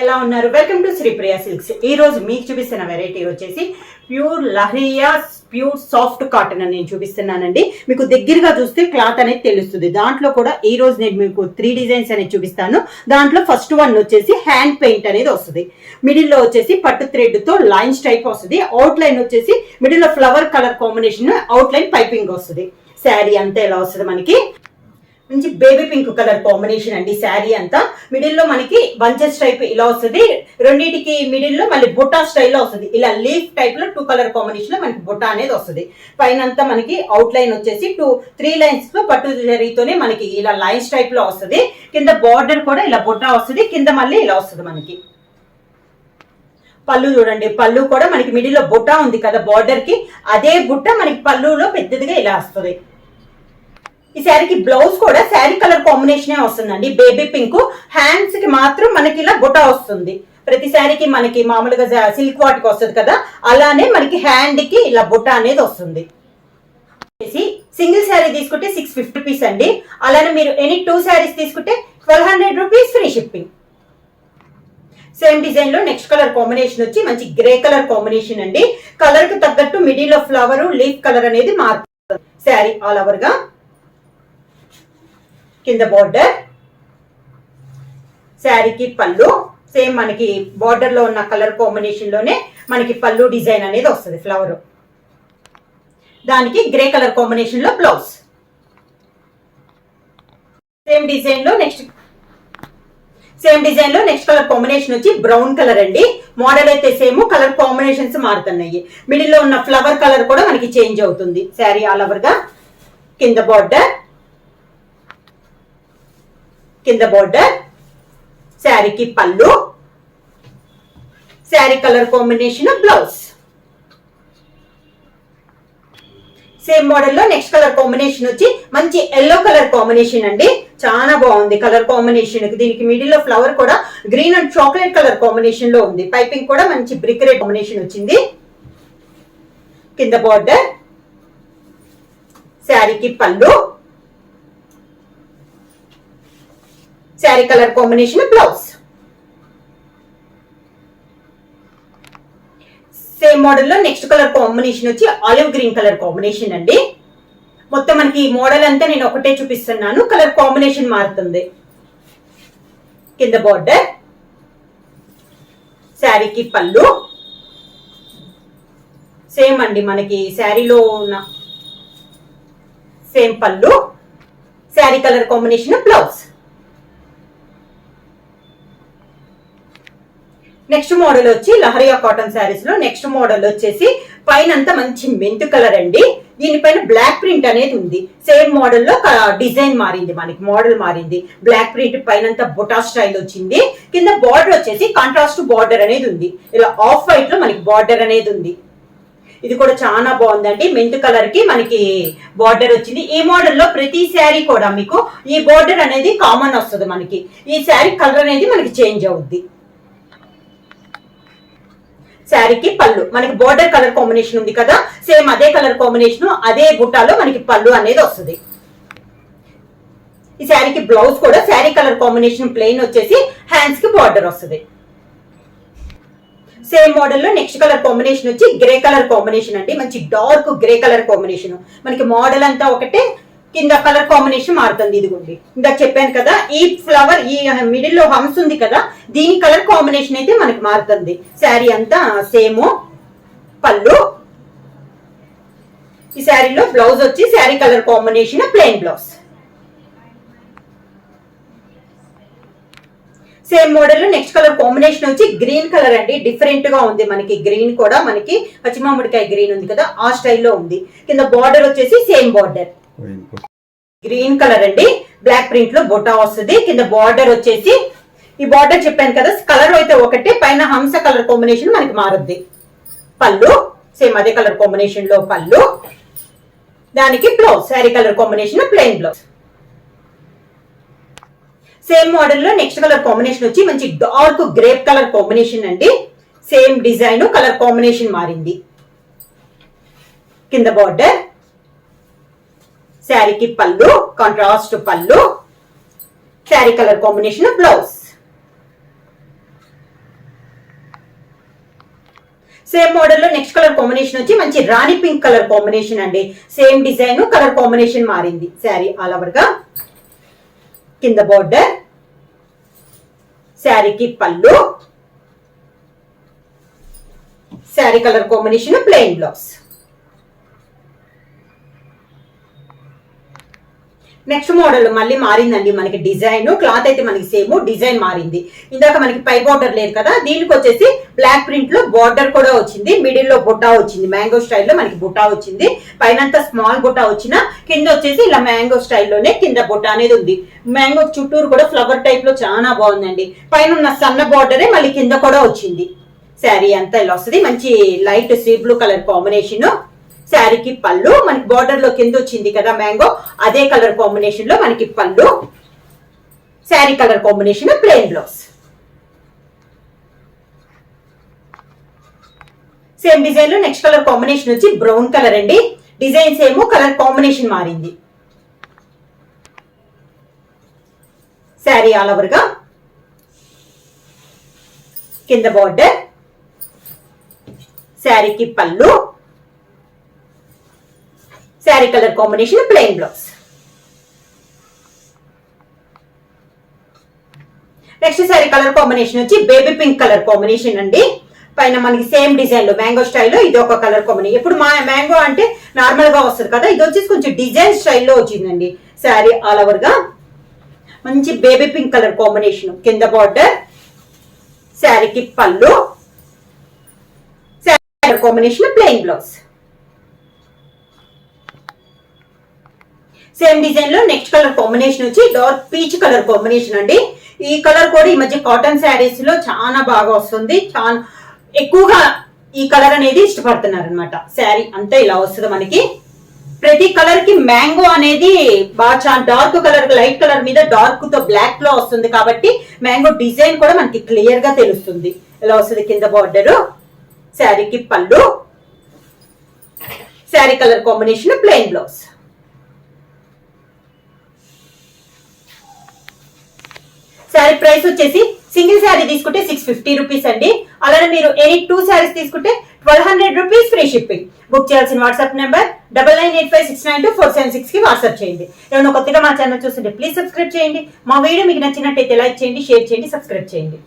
ఎలా ఉన్నారు? Welcome to Sripriya silks. ఈ రోజు మీకు చూపిస్తున్న వెరైటీ వచ్చేసి pure leheriya pure soft cotton అని నేను చూపిస్తున్నానండి. మీకు దగ్గరగా చూస్తే క్లాత్ అనేది తెలుస్తుంది. దాంట్లో కూడా ఈ రోజు నేను మీకు 3 డిజైన్స్ అనేది చూపిస్తాను. దాంట్లో ఫస్ట్ వన్ వచ్చేసి హ్యాండ్ పెయింట్ అనేది వస్తుంది. మిడిల్ లో వచ్చేసి పట్టు థ్రెడ్ తో లైన్స్ టైప్ వస్తుంది. అవుట్ లైన్ వచ్చేసి మిడిల్ లో flower colour combination, out line piping వస్తుంది. శారీ అంతా ఎలా వస్తుంది మనకి మంచి బేబీ పింక్ కలర్ కాంబినేషన్ అండి. శారీ అంతా మిడిల్ లో మనకి బంచెస్ టైప్ ఇలా వస్తుంది. రెండింటికి మిడిల్ లో మళ్ళీ బుట్టా స్టైల్లో వస్తుంది. ఇలా లీఫ్ టైప్ లో 2 కలర్ కాంబినేషన్ లో మనకి బుట్టా అనేది వస్తుంది. పైన అంతా మనకి అవుట్ లైన్ వచ్చేసి 3 లైన్స్ తో పట్టు జరీతోనే మనకి ఇలా లైన్స్ టైప్ లో వస్తుంది. కింద బార్డర్ కూడా ఇలా బుట్టా వస్తుంది. కింద మళ్ళీ ఇలా వస్తుంది మనకి. పళ్ళు చూడండి, పళ్ళు కూడా మనకి మిడిల్ లో బుట్టా ఉంది కదా బార్డర్ కి, అదే బుట్ట మనకి పళ్ళులో పెద్దదిగా ఇలా వస్తుంది. ఈ శారీకి బ్లౌజ్ కూడా శారీ కలర్ కాంబినేషన్ వస్తుందండి. Baby pink. హ్యాండ్స్ కి మాత్రం మనకి ఇలా బుటా వస్తుంది. ప్రతి శారీకి మనకి మామూలుగా సిల్క్ వాటికి వస్తుంది కదా, అలానే మనకి హ్యాండ్ కి ఇలా బుటా అనేది వస్తుంది. సింగిల్ శారీ తీసుకుంటే 650 రూపీస్ అండి. అలానే మీరు ఎనీ 2 శారీస్ తీసుకుంటే 1200 rupees free shipping. Same design లో నెక్స్ట్ కలర్ కాంబినేషన్ వచ్చి మంచి గ్రే కలర్ కాంబినేషన్ అండి. కలర్ కి తగ్గట్టు మిడిల్ లో ఫ్లవర్ లీఫ్ కలర్ అనేది మారుతుంది. శారీ ఆల్ ఓవర్ గా కింద బార్డర్, శారీకి పళ్ళు సేమ్ మనకి బార్డర్ లో ఉన్న కలర్ కాంబినేషన్ లోనే మనకి పళ్ళు డిజైన్ అనేది వస్తుంది. ఫ్లవర్ దానికి గ్రే కలర్ కాంబినేషన్ లో బ్లౌజ్. సేమ్ డిజైన్ లో నెక్స్ట్ కలర్ కాంబినేషన్ వచ్చి బ్రౌన్ కలర్ అండి. మోడల్ అయితే సేమ్, కలర్ కాంబినేషన్స్ మారుతున్నాయి. మిడిల్ లో ఉన్న ఫ్లవర్ కలర్ కూడా మనకి చేంజ్ అవుతుంది. శారీ ఆల్ ఓవర్ గా కింద బార్డర్, శారీకి పళ్ళు, sari colour combination blouse. Same model లో నెక్స్ట్ కలర్ కాంబినేషన్ వచ్చి మంచి ఎల్లో కలర్ కాంబినేషన్ అండి. చాలా బాగుంది కలర్ కాంబినేషన్. దీనికి మిడిల్ లో ఫ్లవర్ కూడా green and chocolate colour combination లో ఉంది. పైపింగ్ కూడా మంచి బ్రిక్ రెడ్ కాంబినేషన్ వచ్చింది. కింద బార్డర్, శారీకి పళ్ళు, sari colour combination blouse. Same model లో నెక్స్ట్ కలర్ కాంబినేషన్ వచ్చి ఆలివ్ గ్రీన్ కలర్ కాంబినేషన్ అండి. మొత్తం మనకి మోడల్ అంతా నేను ఒకటే చూపిస్తున్నాను, కలర్ కాంబినేషన్ మారుతుంది. కింద బార్డర్, శారీకి పళ్ళు సేమ్ అండి. మనకి శారీలో ఉన్న సేమ్ పళ్ళు, sari colour combination blouse. Next model వచ్చి లహరియా కాటన్ శారీస్ లో నెక్స్ట్ మోడల్ వచ్చేసి పైన అంతా మంచి మెంతు కలర్ అండి. దీనిపైన బ్లాక్ ప్రింట్ అనేది ఉంది. సేమ్ మోడల్ లో డిజైన్ మారింది, మనకి మోడల్ మారింది. బ్లాక్ ప్రింట్ పైన బుటా స్టైల్ వచ్చింది. కింద బార్డర్ వచ్చేసి కాంట్రాస్ట్ బార్డర్ అనేది ఉంది. ఇలా ఆఫ్ వైట్ లో మనకి బార్డర్ అనేది ఉంది. ఇది కూడా చాలా బాగుందండి. మెంతు కలర్ కి మనకి బార్డర్ వచ్చింది. ఈ మోడల్ లో ప్రతి శారీ కూడా మీకు ఈ బార్డర్ అనేది కామన్ వస్తుంది. మనకి ఈ శారీ కలర్ అనేది మనకి చేంజ్ అవుద్ది. శారీకి పళ్ళు మనకి బోర్డర్ కలర్ కాంబినేషన్ ఉంది కదా, సేమ్ అదే కలర్ కాంబినేషన్ అదే బుట్టాలో మనకి పళ్ళు అనేది వస్తుంది. ఈ శారీకి బ్లౌజ్ కూడా శారీ కలర్ కాంబినేషన్ ప్లెయిన్ వచ్చేసి హ్యాండ్స్ కి బార్డర్ వస్తుంది. సేమ్ మోడల్ లో నెక్స్ట్ కలర్ కాంబినేషన్ వచ్చి గ్రే కలర్ కాంబినేషన్ అండి. మంచి డార్క్ గ్రే కలర్ కాంబినేషన్. మనకి మోడల్ అంతా ఒకటే, కింద కలర్ కాంబినేషన్ మారుతుంది. ఇదిగోండి ఇందా చెప్పాను కదా, ఈ ఫ్లవర్ ఈ మిడిల్ లో హంస్ ఉంది కదా, దీని కలర్ కాంబినేషన్ అయితే మనకి మారుతుంది. శారీ అంతా సేమ్. పళ్ళు, ఈ శారీలో బ్లౌజ్ వచ్చి sari colour combination plain blouse. Same model లో నెక్స్ట్ కలర్ కాంబినేషన్ వచ్చి గ్రీన్ కలర్ అండి. డిఫరెంట్ గా ఉంది. మనకి గ్రీన్ కూడా మనకి పచ్చిమామిడికాయ గ్రీన్ ఉంది కదా, ఆ స్టైల్లో ఉంది. కింద బార్డర్ వచ్చేసి సేమ్ బార్డర్ గ్రీన్ కలర్ అండి. బ్లాక్ ప్రింట్ లో బొటా వస్తుంది. కింద బార్డర్ వచ్చేసి ఈ బార్డర్ చెప్పాను కదా, కలర్ అయితే ఒకటే, పైన హంస కలర్ కాంబినేషన్ మనకి మారుద్ది. పళ్ళు సేమ్ అదే కలర్ కాంబినేషన్ లో పళ్ళు, దానికి blouse sari colour combination plain blouse. Same model లో నెక్స్ట్ కలర్ కాంబినేషన్ వచ్చి మంచి డార్క్ గ్రేప్ కలర్ కాంబినేషన్ అండి. సేమ్ డిజైన్ కలర్ కాంబినేషన్ మారింది. కింద బార్డర్, శారీకి పళ్ళు కాంట్రాస్ట్ పళ్ళు, sari colour combination blouse. Same model లో నెక్స్ట్ కలర్ కాంబినేషన్ వచ్చి మంచి రాణి పింక్ కలర్ కాంబినేషన్ అండి. సేమ్ డిజైన్ కలర్ కాంబినేషన్ మారింది. శారీ ఆల్ ఓవర్ గా కింద బార్డర్, శారీకి పళ్ళు, sari colour combination plain blouse. Next model మళ్ళీ మారిందండి మనకి డిజైన్. క్లాత్ అయితే మనకి సేమ్, డిజైన్ మారింది. ఇందాక మనకి పై బార్డర్ లేదు కదా, దీనికి వచ్చేసి బ్లాక్ ప్రింట్ లో బార్డర్ కూడా వచ్చింది. మిడిల్ లో బుట్టా వచ్చింది, మ్యాంగో స్టైల్లో మనకి బుట్టా వచ్చింది. పైనంతా స్మాల్ బుట్టా వచ్చిన కింద వచ్చేసి ఇలా మ్యాంగో స్టైల్లోనే కింద బుట్టా అనేది ఉంది. మ్యాంగో చుట్టూరు కూడా ఫ్లవర్ టైప్ లో చాలా బాగుందండి. పైన ఉన్న సన్న బార్డరే మళ్ళీ కింద కూడా వచ్చింది. శారీ అంతా ఇలా వస్తుంది. మంచి light sea blue colour combination. శారీకి పళ్ళు, మనకి బార్డర్ లో కింద వచ్చింది కదా మ్యాంగో, అదే కలర్ కాంబినేషన్ లో మనకి పళ్ళు, sari colour combination plain blouse. Same design లో నెక్స్ట్ కలర్ కాంబినేషన్ వచ్చి బ్రౌన్ కలర్ అండి. డిజైన్ సేమ్, కలర్ కాంబినేషన్ మారింది. శారీ ఆల్ ఓవర్ గా కింద బార్డర్, శారీకి పళ్ళు, sari colour combination plain blouse. Next sari colour combination వచ్చి బేబీ పింక్ కలర్ కాంబినేషన్ అండి. పైన మనకి సేమ్ డిజైన్ లో మ్యాంగో స్టైల్లో ఇది ఒక కలర్ కాంబినేషన్. ఇప్పుడు మ్యాంగో అంటే నార్మల్ గా వస్తుంది కదా, ఇది వచ్చేసి కొంచెం డిజైన్ స్టైల్లో వచ్చిందండి. శారీ ఆల్ ఓవర్ గా మంచి బేబీ పింక్ కలర్ కాంబినేషన్. కింద బార్డర్, శారీకి పళ్ళు, sari colour combination plain blouse. Same design లో నెక్స్ట్ కలర్ కాంబినేషన్ వచ్చి డార్క్ పీచ్ కలర్ కాంబినేషన్ అండి. ఈ కలర్ కూడా ఈ మధ్య కాటన్ శారీస్ లో చాలా బాగా వస్తుంది. చాలా ఎక్కువగా ఈ కలర్ అనేది ఇష్టపడుతున్నారు అనమాట. శారీ అంతా ఇలా వస్తుంది మనకి. ప్రతి కలర్ కి మ్యాంగో అనేది బాగా చాలా డార్క్ కలర్, లైట్ కలర్ మీద డార్క్ తో బ్లాక్ లో వస్తుంది కాబట్టి మ్యాంగో డిజైన్ కూడా మనకి క్లియర్ గా తెలుస్తుంది. ఇలా వస్తుంది కింద బార్డర్, శారీకి పళ్ళు, sari colour combination plain blouse. Sari price వచ్చేసి సింగిల్ శారీ తీసుకుంటే 650 రూపీస్ అండి. అలానే మీరు ఎనీ 2 శారీస్ తీసుకుంటే 1200 రూపీస్ ఫ్రీ షిప్పింగ్. బుక్ చేయాల్సిన వాట్సాప్ నెంబర్ 9985692476 కి వాట్సాప్ చేయండి. ఏమైనా కొత్తగా మా ఛానల్ చూస్తుంటే ప్లీజ్ సబ్స్క్రైబ్ చేయండి. మా వీడియో మీకు నచ్చినట్టయితే లైక్ చేయండి, షేర్ చేయండి, సబ్స్క్రైబ్ చేయండి.